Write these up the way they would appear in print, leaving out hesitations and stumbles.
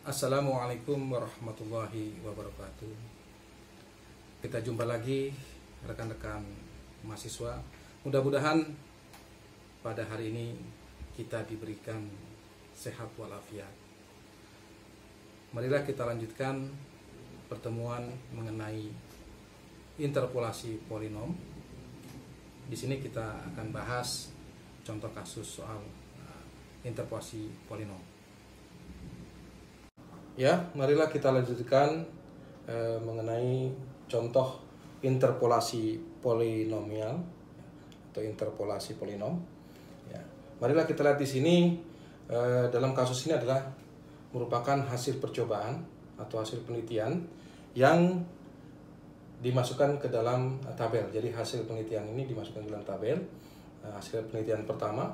Assalamualaikum warahmatullahi wabarakatuh. Kita jumpa lagi rekan-rekan mahasiswa. Mudah-mudahan pada hari ini kita diberikan sehat walafiat. Marilah kita lanjutkan pertemuan mengenai interpolasi polinom. Di sini kita akan bahas contoh kasus soal interpolasi polinom. Ya, marilah kita lanjutkan mengenai contoh interpolasi polinomial atau interpolasi polinom. Ya, marilah kita lihat di sini dalam kasus ini adalah merupakan hasil percobaan atau hasil penelitian yang dimasukkan ke dalam tabel. Jadi hasil penelitian ini dimasukkan ke dalam tabel. Hasil penelitian pertama,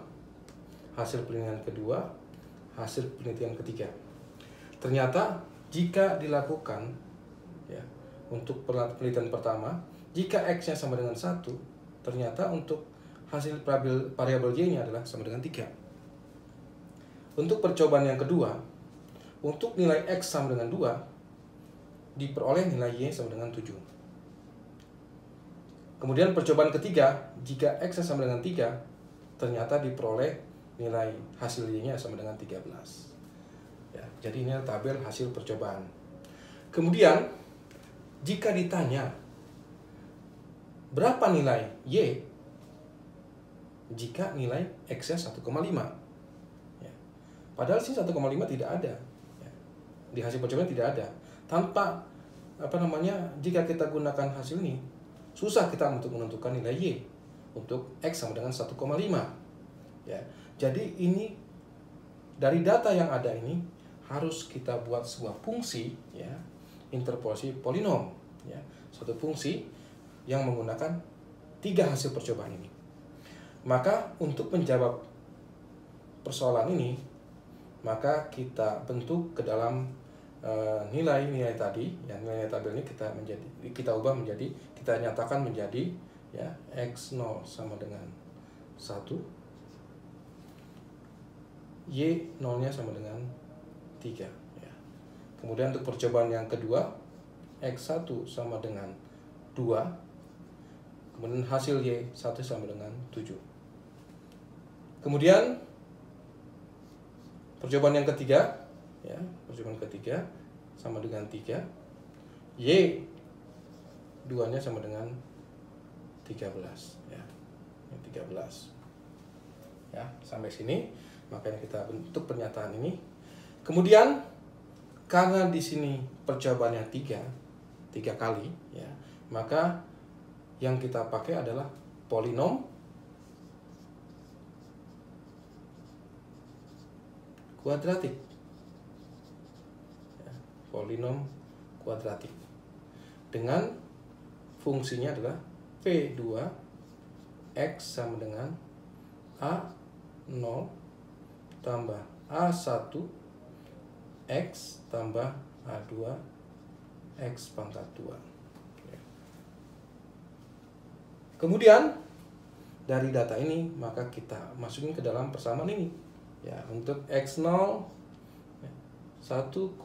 hasil penelitian kedua, hasil penelitian ketiga. Ternyata jika dilakukan ya, untuk penelitian pertama, jika X-nya sama dengan 1, ternyata untuk hasil variabel Y-nya adalah sama dengan 3. Untuk percobaan yang kedua, untuk nilai X sama dengan 2, diperoleh nilai Y sama dengan 7. Kemudian percobaan ketiga, jika X-nya sama dengan 3, ternyata diperoleh nilai hasil Y-nya sama dengan 13. Ya, jadi ini tabel hasil percobaan. Kemudian jika ditanya berapa nilai Y jika nilai X-nya 1,5, ya. Padahal sini 1,5 tidak ada, ya. Di hasil percobaan tidak ada. Tanpa jika kita gunakan hasil ini, susah kita untuk menentukan nilai Y untuk X sama dengan 1,5, ya. Jadi ini dari data yang ada ini harus kita buat sebuah fungsi, ya, interpolasi polinom, ya, suatu fungsi yang menggunakan 3 hasil percobaan ini. Maka untuk menjawab persoalan ini, maka kita bentuk ke dalam nilai-nilai tadi, ya, nilai tabel ini kita ubah menjadi, kita nyatakan menjadi, ya, X0 sama dengan 1, Y0-nya sama dengan 3, ya. Kemudian untuk percobaan yang kedua, X1 sama dengan 2, kemudian hasil Y1 sama dengan 7. Kemudian percobaan yang ketiga, ya, percobaan ketiga sama dengan 3, Y2-nya sama dengan 13, ya. 13. Ya, sampai sini makanya kita bentuk pernyataan ini. Kemudian karena di sini percobaannya 3 kali, ya, maka yang kita pakai adalah polinom kuadratik, ya, polinom kuadratik dengan fungsinya adalah P2 X sama dengan A0 tambah A1 X tambah A2 X pangkat 2. Kemudian dari data ini maka kita masukin ke dalam persamaan ini, ya, untuk X0 1,3.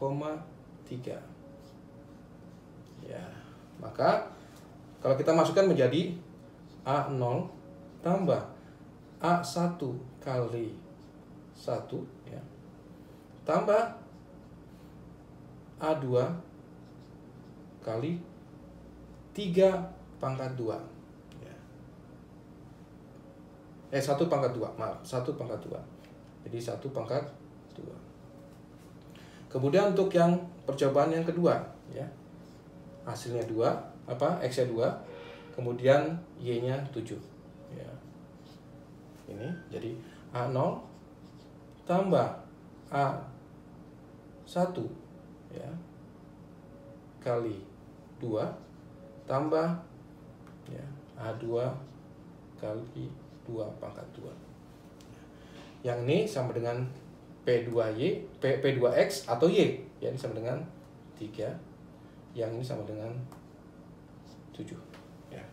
Ya, maka kalau kita masukkan menjadi A0 tambah A1 kali 1, ya, tambah A2 kali 3 pangkat 2, ya. 1 pangkat 2, maaf, 1 pangkat 2. Jadi 1 pangkat 2. Kemudian untuk yang percobaan yang kedua, ya, hasilnya 2, X-nya 2, kemudian Y-nya 7, ya. Ini jadi A0 tambah A1, ya, kali 2 tambah, ya, A2 kali 2 pangkat 2. Yang ini sama dengan P2X atau Y, ya, ini sama dengan 3. Yang ini sama dengan 7, ya.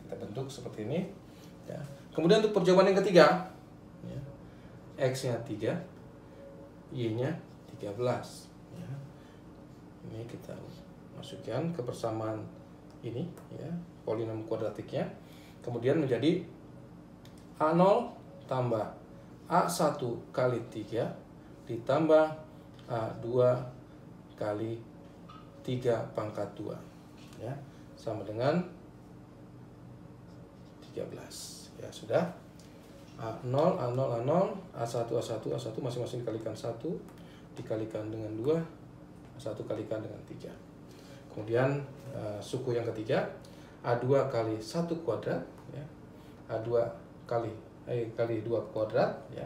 Kita bentuk seperti ini, ya. Kemudian untuk percobaan yang ketiga, ya, X-nya 3, Y-nya 13. ya. Ini kita masukkan ke persamaan ini ya, polinom kuadratiknya. Kemudian menjadi A0 tambah A1 kali 3 ditambah A2 kali 3 pangkat 2 ya, sama dengan 13. Ya sudah. A0, A0, A0, A1, A1, A1 masing-masing dikalikan 1, dikalikan dengan 2, A1 kalikan dengan 3. Kemudian suku yang ketiga, A2 kali 1 kuadrat ya, A2 kali 2 kuadrat ya.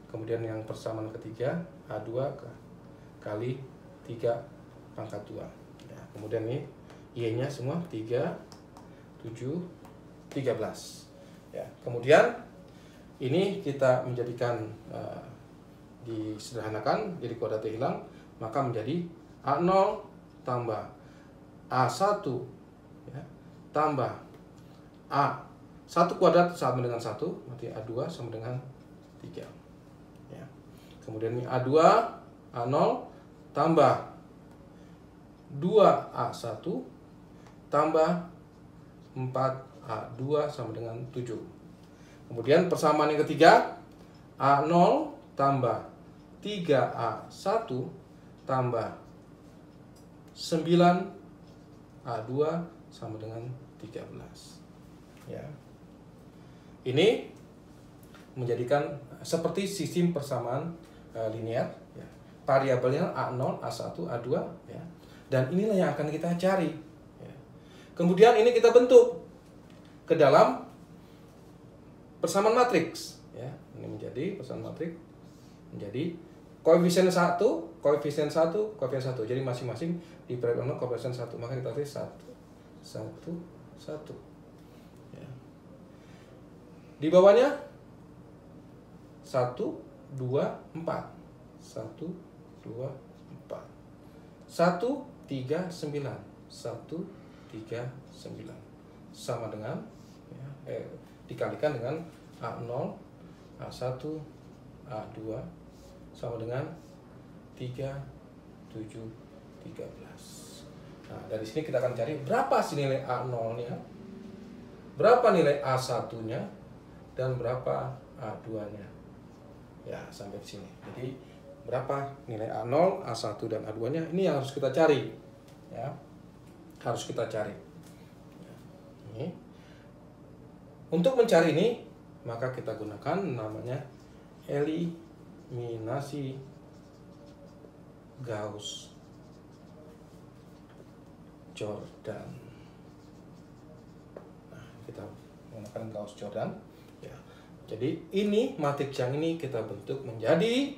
Kemudian yang persamaan ketiga, A2 kali 3 pangkat 2 ya. Kemudian ini Y-nya semua 3, 7, 13 ya. Kemudian ini kita menjadikan disederhanakan, jadi kuadratnya hilang, maka menjadi A0 tambah A1 ya, tambah A1 kuadrat sama dengan 1, berarti A2 sama dengan 3 ya. Kemudian ini A2, A0 tambah 2A1 tambah 4A2 sama dengan 7. Kemudian persamaan yang ketiga, A0 tambah 3A1 tambah 9A2 sama dengan 13 ya. Ini menjadikan seperti sistem persamaan linear ya. Variabelnya A0, A1, A2 ya. Dan inilah yang akan kita cari ya. Kemudian ini kita bentuk ke dalam persamaan matriks ya. Ini menjadi persamaan matriks, menjadi koefisien 1, koefisien 1, koefisien 1. Jadi masing-masing diberi koefisien 1, maka kita tulis 1, 1, 1 ya. Di bawahnya 1, 2, 4, 1, 2, 4, 1, 3, 9, 1, 3, 9 sama dengan ya, dikalikan dengan A0, A1, A2 sama dengan 3, 7, 13. Nah, dari sini kita akan cari berapa sih nilai A0-nya, berapa nilai A1-nya, dan berapa A2-nya. Ya, sampai sini. Jadi, berapa nilai A0, A1, dan A2-nya, ini yang harus kita cari. Ya, harus kita cari. Ya, ini. Untuk mencari ini, maka kita gunakan namanya eliminasi Gauss-Jordan. Nah, kita menggunakan Gauss-Jordan. Ya. Jadi ini matriks yang ini kita bentuk menjadi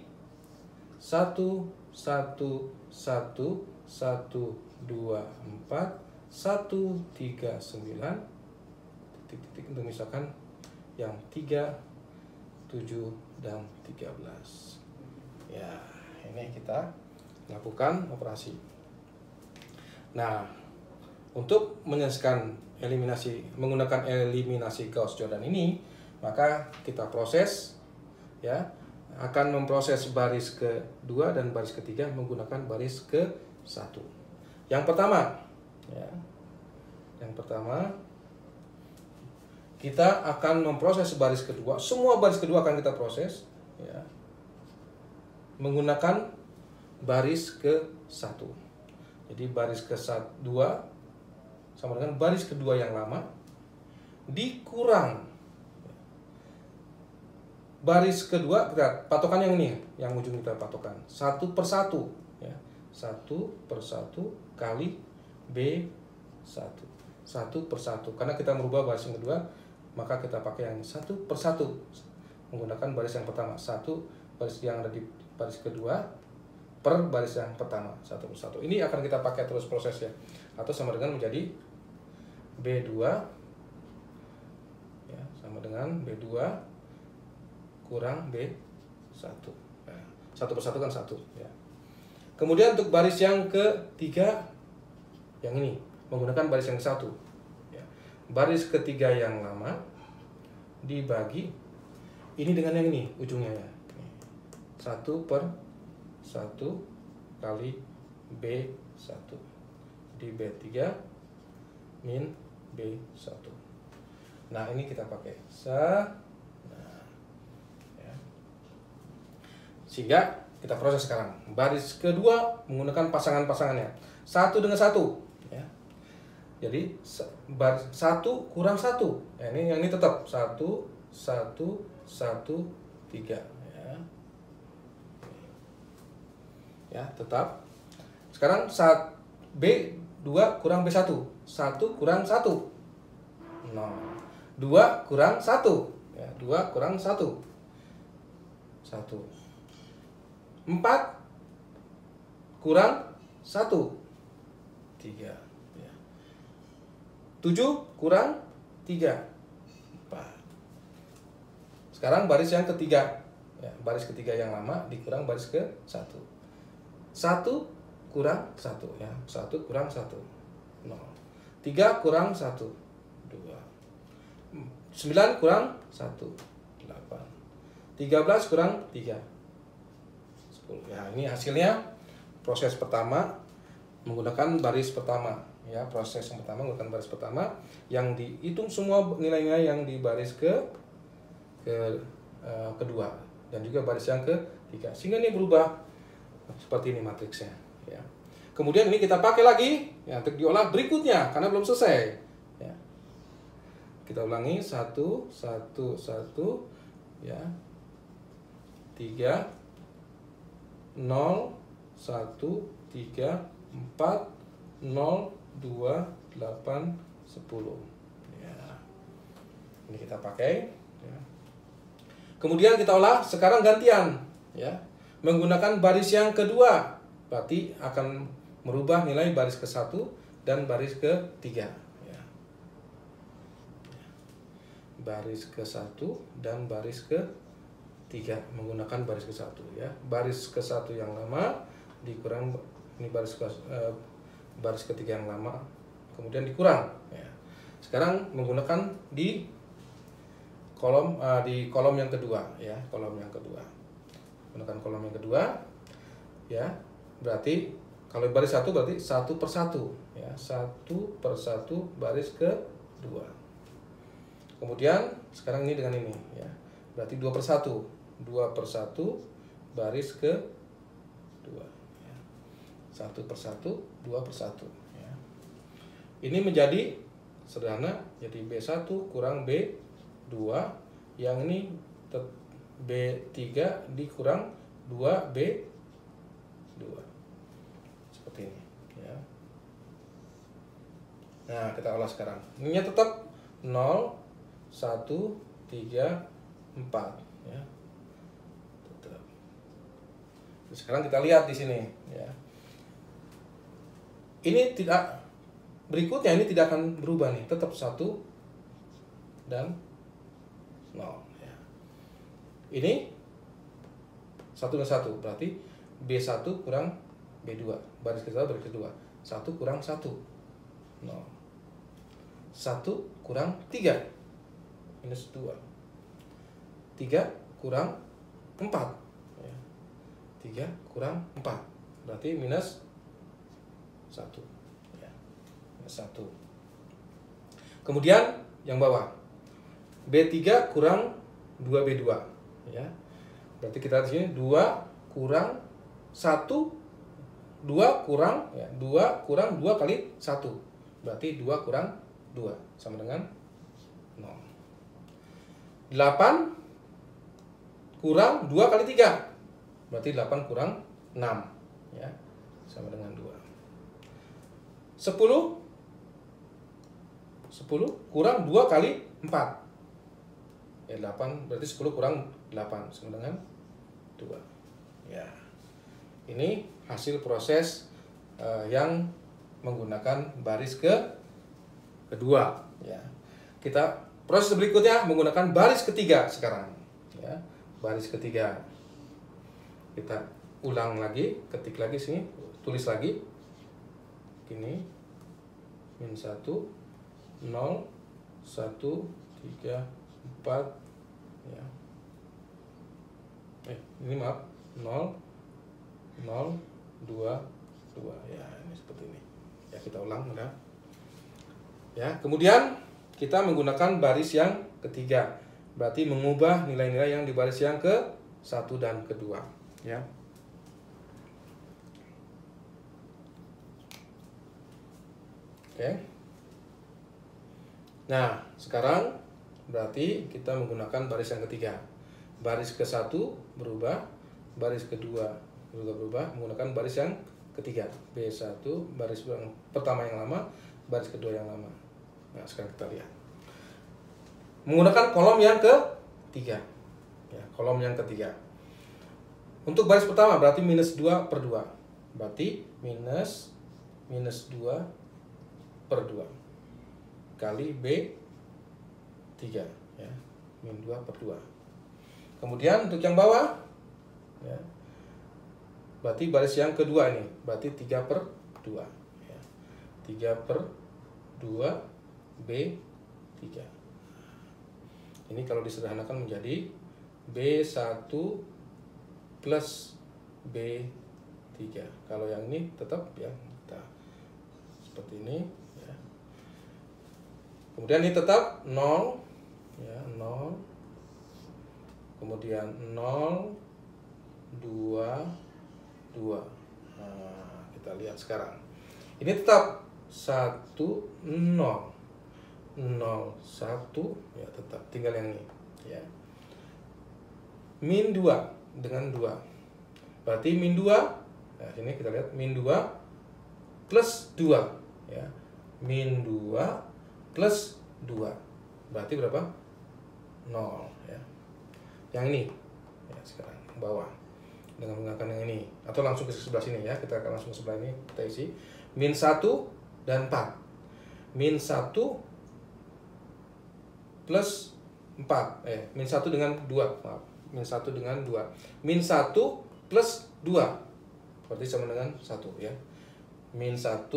1, 1, 1, 1, 2, 4, 1, 3, 9, titik-titik untuk misalkan yang 3, 7, dan 13. Ya, ini kita lakukan operasi. Nah, untuk menyelesaikan eliminasi menggunakan eliminasi Gauss-Jordan ini, maka kita proses ya, akan memproses baris kedua dan baris ketiga menggunakan baris ke-1. Yang pertama ya. Yang pertama kita akan memproses baris kedua. Semua baris kedua akan kita proses ya, menggunakan baris ke-1. Jadi baris ke-2 sama dengan baris kedua yang lama dikurang baris kedua, kita patokan yang ini, yang ujung kita patokan 1/1 ya. 1/1 kali B1. 1/1. Karena kita merubah baris yang kedua, maka kita pakai yang 1/1 menggunakan baris yang pertama. 1 baris yang ada di baris kedua per baris yang pertama, 1/1. Ini akan kita pakai terus prosesnya, atau sama dengan menjadi B2 ya, sama dengan B2 kurang B1 ya. 1/1 kan 1 ya. Kemudian untuk baris yang ketiga yang ini menggunakan baris yang ke-1 ya. Baris ketiga yang lama dibagi ini dengan yang ini ujungnya ya. 1/1 kali B1. Di B3 min B1. Nah, ini kita pakai. Nah, ya. Sehingga kita proses sekarang. Baris kedua menggunakan pasangan-pasangannya. 1 dengan 1. Ya. Jadi, baris 1 kurang 1. Ya, yang ini tetap 1, 1, 1, 3. Ya, tetap. Sekarang saat B2 kurang B1. 1 kurang 1. 0. 2 kurang 1. Ya, 2 kurang 1. 1. 4 kurang 1. 3. Ya. 7 kurang 3. 4. Sekarang baris yang ketiga. Ya, baris ketiga yang lama dikurang baris ke 1. 1 kurang 1 ya. 1 kurang 1. 0. 3 kurang 1. 2. 9 kurang 1. 8. 13 kurang 3. 10. Ya, ini hasilnya proses pertama menggunakan baris pertama ya. Proses yang pertama menggunakan baris pertama yang dihitung semua nilai-nilai yang di baris kedua dan juga baris yang ketiga. Sehingga ini berubah seperti ini matriksnya ya. Kemudian ini kita pakai lagi ya, untuk diolah berikutnya karena belum selesai ya. Kita ulangi 1 1 1 ya. 3 0 1 3 4 0 2 8 10 ya. Ini kita pakai ya. Kemudian kita olah sekarang gantian ya. Menggunakan baris yang kedua, berarti akan merubah nilai baris ke-1 dan baris ke-3 ya. Baris ke-1 dan baris ke-3 menggunakan baris ke-1 ya. Baris ke-1 yang lama dikurang ini baris ke-3 yang lama kemudian dikurang ya. Sekarang menggunakan di kolom yang kedua ya, kolom yang kedua. Menggunakan kolom yang kedua ya, berarti kalau baris 1 berarti 1 per 1 ya, 1 per 1 baris kedua. Kemudian sekarang ini dengan ini ya, berarti 2 per 1 2 per 1 baris kedua ya. 1 per 1 2 per 1 ya. Ini menjadi sederhana, jadi B1 kurang B2, yang ini B3 dikurang 2B2 seperti ini ya. Nah, kita olah sekarang. Ininya tetap 0 1 3 4 ya. Tetap. Sekarang kita lihat di sini ya. Ini tidak, berikutnya ini tidak akan berubah nih, tetap 1 dan 0. Ini 1 dan 1 berarti B1 kurang B2, baris kedua baris kedua. 1 kurang 1 0. 1 kurang 3 minus 2. 3 kurang 4 ya. 3 kurang 4 berarti minus 1 ya. Minus 1. Kemudian yang bawah B3 kurang 2B2 ya. Berarti kita di sini 2 kurang 1, 2 kurang ya, 2 kurang 2 kali 1. Berarti 2 kurang 2 sama dengan 0. 8 kurang 2 kali 3. Berarti 8 kurang 6 ya, sama dengan 2. 10 kurang 2 kali 4. Ya, 8 berarti 10 kurang 8 sama dengan 2 ya. Ini hasil proses yang menggunakan baris kedua ya. Kita proses berikutnya menggunakan baris ketiga sekarang ya. Baris ketiga kita ulang lagi, ketik lagi sini, tulis lagi gini, min 1 0 1 3 4 ya. Ini maaf 0 0 2, 2. Ya, ini seperti ini. Ya, kita ulang udah. Ya, kemudian kita menggunakan baris yang ketiga. Berarti mengubah nilai-nilai yang di baris yang ke-1 dan ke-2, ya. Oke. Nah, sekarang berarti kita menggunakan baris yang ketiga. Baris ke-1 berubah, baris kedua juga berubah, menggunakan baris yang ketiga. B1, baris yang pertama yang lama, baris kedua yang lama. Nah, sekarang kita lihat. Menggunakan kolom yang ketiga. Ya, kolom yang ketiga. Untuk baris pertama berarti minus 2 per 2. Berarti minus 2 per 2 kali B3, ya, min 2 per 2. Kemudian untuk yang bawah, ya, berarti baris yang kedua ini, berarti 3 per 2, ya. 3 per 2 B3. Ini kalau disederhanakan menjadi B1 plus B3. Kalau yang ini tetap, ya, kita seperti ini, ya. Kemudian ini tetap 0, ya, 0. Kemudian 0, 2, 2. Nah, kita lihat sekarang. Ini tetap 1, 0. 0, 1, ya, tetap tinggal yang ini, ya. Min 2 dengan 2. Berarti min 2, nah sini kita lihat min 2 plus 2, ya. Min 2 plus 2. Berarti berapa? 0, ya. Yang ini, ya, sekarang yang bawah dengan menggunakan yang ini, atau langsung ke sebelah sini, ya. Kita akan langsung ke sebelah ini, kita isi min 1 dan 4. Min 1 plus 4, min 1 dengan 2, maaf, min 1 dengan 2, min 1 plus 2 berarti sama dengan 1, ya. Min 1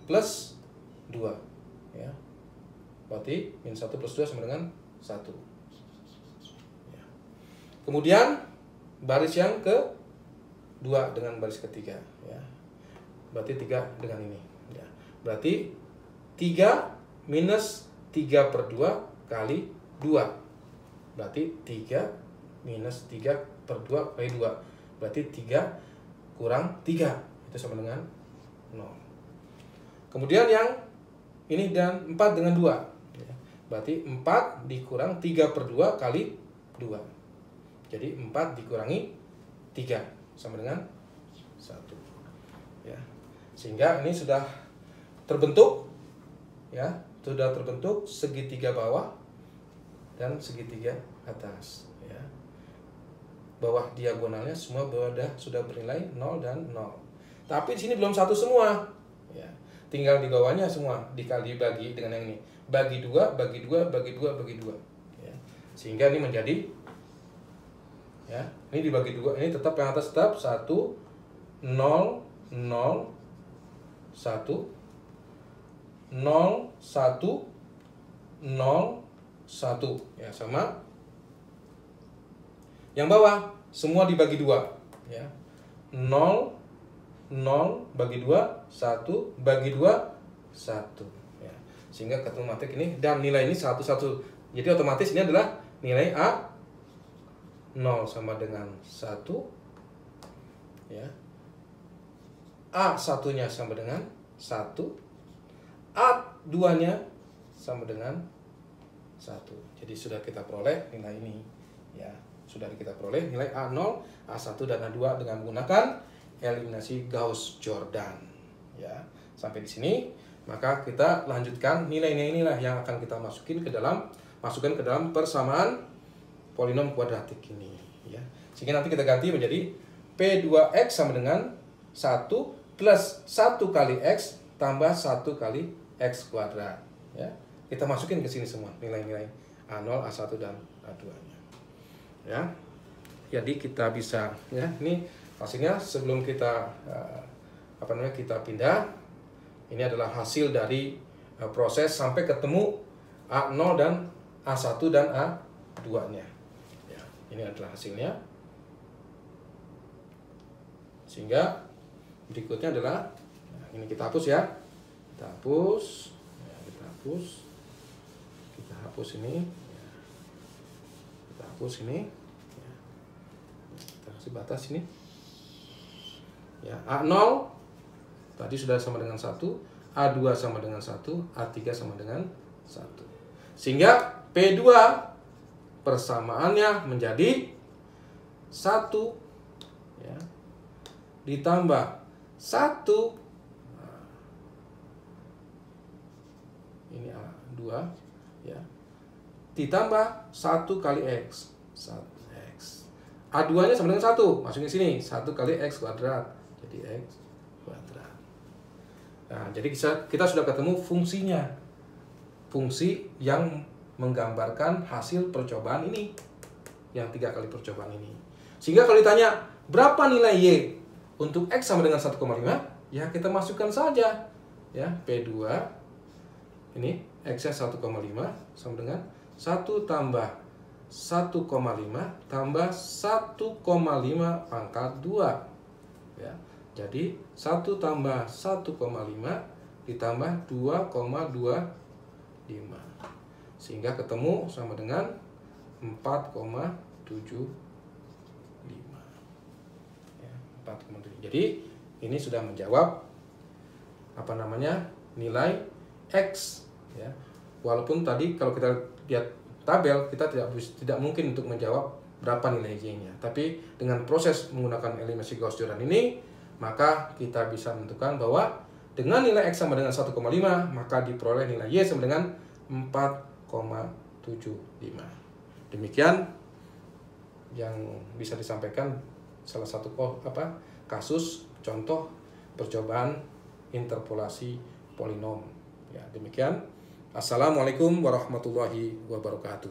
plus 2, ya, berarti min 1 plus 2 sama dengan 1, ya. Kemudian baris yang ke-2 dengan baris ketiga, ya, berarti 3 dengan ini, ya. Berarti 3 minus 3 per 2 kali 2. Berarti 3 minus 3 per 2 kali 2. Berarti 3 kurang 3. Itu sama dengan 0. Kemudian yang ini dan 4 dengan 2. Berarti 4 dikurang 3 per 2 kali 2. Jadi 4 dikurangi 3 sama dengan 1. Ya. Sehingga ini sudah terbentuk, ya, sudah terbentuk segitiga bawah dan segitiga atas, ya. Bawah diagonalnya semua sudah bernilai 0 dan 0. Tapi di sini belum satu semua, ya. Tinggal di bawahnya semua dikali bagi dengan yang ini. Bagi 2, bagi 2, bagi 2, bagi 2, ya. Sehingga ini menjadi, ya, ini dibagi 2, ini tetap yang atas tetap 1, 0, 0, 1, 0, 1, 0, 1, ya, sama. Yang bawah semua dibagi 2, ya. 0, 0 bagi 2, 1 bagi 2, 1, ya. Sehingga ketemu matik ini dan nilai ini 1, 1. Jadi otomatis ini adalah nilai A 0 sama dengan 1, ya. A 1-nya sama dengan 1. A2-nya sama dengan 1. Jadi sudah kita peroleh nilai ini, ya. Sudah kita peroleh nilai A0, A1 dan A2 dengan menggunakan eliminasi Gauss-Jordan, ya. Sampai di sini, maka kita lanjutkan nilai-nilai inilah yang akan kita masukkan ke dalam persamaan polinom kuadratik ini, ya. Sehingga nanti kita ganti menjadi P2X sama dengan 1 plus 1 kali X tambah 1 kali X kuadrat, ya. Kita masukin ke sini semua nilai-nilai A0, A1 dan A2-nya, ya. Jadi kita bisa, ya, ini hasilnya sebelum kita kita pindah. Ini adalah hasil dari proses sampai ketemu A0 dan A1 dan A2-nya, ya. Ini adalah hasilnya. Sehingga berikutnya adalah, nah, ini kita hapus ya. Kita hapus. Ya, kita hapus. Kita hapus ini. Ya. Kita hapus ini. Ya. Kita kasih batas ini. Ya, A0 tadi sudah sama dengan 1, A2 sama dengan 1, A3 sama dengan 1. Sehingga P2 persamaannya menjadi 1 ya, ditambah 1, nah, ini A2 ya, ditambah 1 kali X. 1X. A2 nya sama dengan 1, masukin sini, 1 kali X kuadrat, jadi X kuadrat. Nah, jadi kita sudah ketemu fungsinya, fungsi yang menggambarkan hasil percobaan ini, yang 3 kali percobaan ini. Sehingga kalau ditanya berapa nilai Y untuk X sama dengan 1,5, ya kita masukkan saja ya, P2 ini X nya 1,5 sama dengan 1 tambah 1,5 tambah 1,5 pangkat 2 ya. Jadi 1 tambah 1,5 ditambah 2,25, sehingga ketemu sama dengan 4,75 ya, 4,7. Jadi ini sudah menjawab apa namanya, nilai X ya. Walaupun tadi kalau kita lihat tabel, kita tidak mungkin untuk menjawab berapa nilai Y-nya. Tapi dengan proses menggunakan eliminasi Gauss-Jordan ini, maka kita bisa menentukan bahwa dengan nilai X sama dengan 1,5, maka diperoleh nilai Y sama dengan 4,75. Demikian yang bisa disampaikan salah satu kasus contoh percobaan interpolasi polinom. Ya, demikian. Assalamualaikum warahmatullahi wabarakatuh.